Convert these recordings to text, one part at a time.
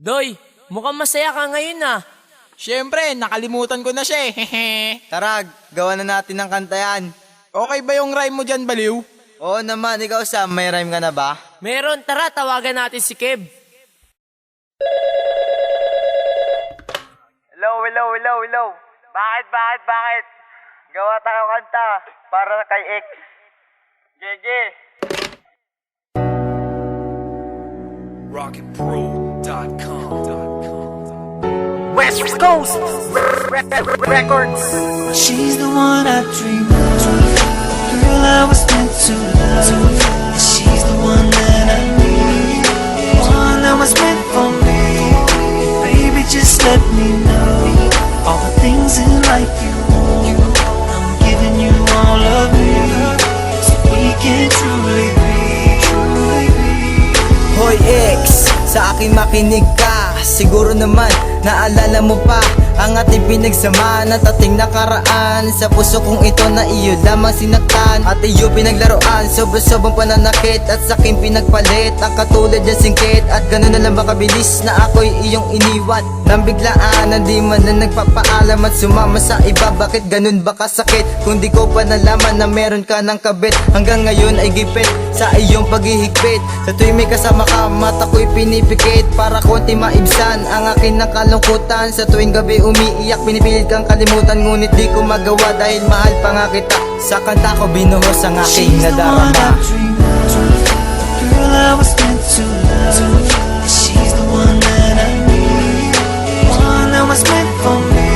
Doy, mukhang masaya ka ngayon ah. Siyempre, nakalimutan ko na siya eh. Tara, gawa na natin ng kanta yan. Okay ba yung rhyme mo dyan, Baliw? Oo naman, ikaw Sam, may rhyme ka na ba? Meron, tara tawagan natin si Kev. Hello. Bakit? Gawa tayo kanta para kay X. Gege. rocketpro.com. West Coast Records. She's the one I dream of. Girl, I was meant to love. She's the one that I need. One that was meant for me. Baby, just let me know all the things in life you want. I'm giving you all of me, so we can truly be. Hoy X, sa akin makinig ka. Siguro naman, naalala mo pa ang ating pinagsama na dating nakaraan. Sa puso kong ito na iyo lamang sinaktan at iyo pinaglaruan. Sobrang pananakit at sa akin pinagpalit ang katulad ng singkit. At ganun na lang ba kabilis na ako'y iyong iniwan nang biglaan na di man na nagpapaalam at sumama sa iba. Bakit ganun ba kasakit kung di ko pa nalaman na meron ka ng kabit? Hanggang ngayon ay gipit sa iyong paghihigpit. Sa tuwing may kasama ka, mata ko'y pinipikit para konti maibsan ang akin ng kalungkutan. Sa tuwing gabi umiiyak, pinipilit kang kalimutan, ngunit di ko magawa dahil mahal pa nga kita. Sa kanta ko binuhos ang aking She's the one nadarama. I dream of. Girl, I was meant to love. She's the one that I need. One that was meant for me.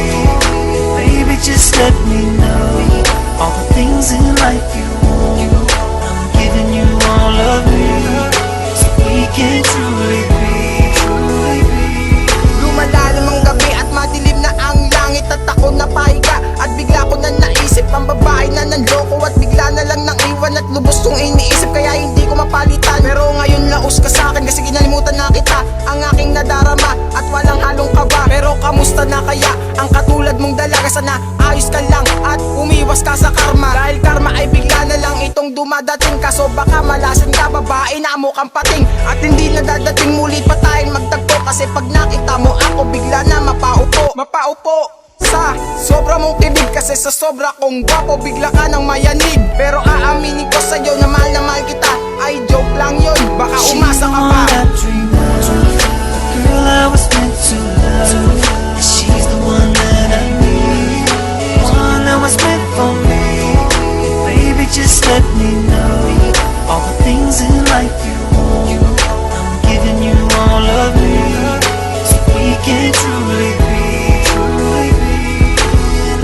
Baby, just let me know all the things in life you want. I'm giving you all of me, so we can truly be. Lumalalim ang gabi at madilim na ang langit at ako napahiga at bigla ko na naisip ang babae na nanloko at bigla na lang nang iwan at lubos kong iniisip kaya hindi ko mapalitan. Pero ngayon laos ka sa akin kasi kinalimutan na kita, ang aking nadarama at walang halong kaba. Pero kamusta na kaya ang katulad mong dalaga? Sana ayos ka lang at umiwas ka sa karma, dahil karma ay bigla na lang itong dumadating. Kaso baka malasan ka, babae na mukhang pating, at hindi na dadating muli pa tayong magtagpo. Kasi pag nakita mo ako bigla na mapaupo sa sobra mong tibig. Kasi sa sobra kong gwapo bigla ka nang mayanig. Pero aaminin ko sa'yo na mahal kita, ay joke lang yun, baka umasa ka pa. Girl, I was meant to love. She's the one that I need. One that was meant for me. Baby, just let me know all the things in life you want. I'm giving you all of me, so we can truly be.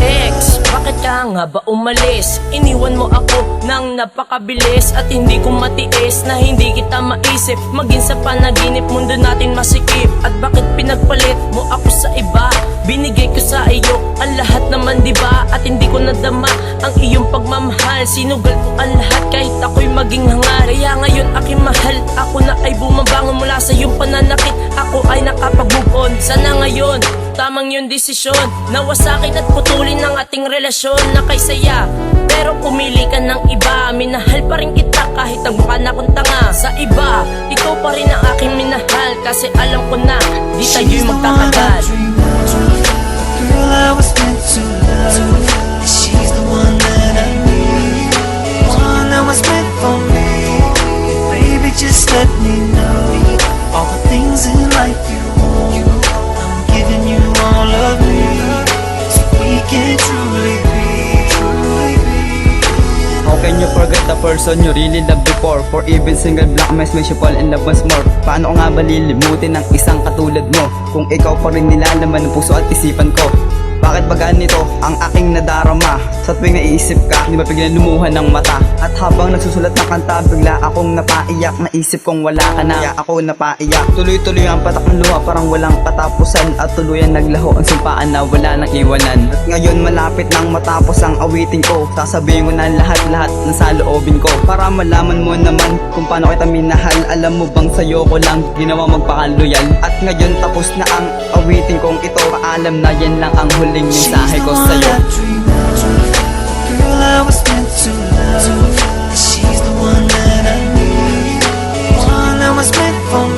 Ex, bakit ka nga ba umalis? Iniwan mo ako nang napakabilis at hindi ko matiis na hindi kita maisip. Maging sa panaginip, mundo natin masikip. At bakit pinagpalit mo ako sa iba? Binigay ko sa iyo ang lahat naman, diba? At hindi ko nadama ang iyong pagmamahal. Sinugal ko ang lahat kahit ako'y maging hangal. Kaya ngayon aking mahal, ako na ay bumabangon mula sa iyong pananakit. Ako ay nakapag-move on. Sana ngayon tamang yung desisyon na wasakin at putulin ang ating relasyon na kay saya. Pero pumili ka ng iba, minahal pa rin kita kahit ang mukha na kong tanga. Sa iba, ikaw pa rin ang aking minahal, kasi alam ko na di tayo'y magtatagal. Girl, I was meant to love. She's the one that I need. One that was meant for me. Baby, just let me know all the things in life you want. I'm giving you all of me, so we can truly be. How can you forget the person you really loved before? For even single black mess makes you fall in love once more. Paano ko nga ba lilimutin ang isang katulad mo kung ikaw pa rin nilalaman ng puso at isipan ko? Bakit ba ganito ang aking nadarama? Sa tuwing naiisip ka, di ba biglang lumuha ng mata? At habang nagsusulat ng kanta, bigla akong napaiyak. Naisip kong wala ka na, kaya ako napaiyak. Tuloy-tuloy ang patak ng luha, parang walang katapusan. At tuluyan naglaho ang sumpaan na wala nang iwanan. At ngayon malapit nang matapos ang awitin ko, sasabihin ko na lahat-lahat ng saloobin ko, para malaman mo naman kung paano kita minahal. Alam mo bang sa'yo ko lang ginawa magpakaloyal? At ngayon tapos na ang awitin kong ito, paalam na yan lang ang huling mensahe ko sa'yo. Girl, I was meant to love. She's the one that I need. One that was meant for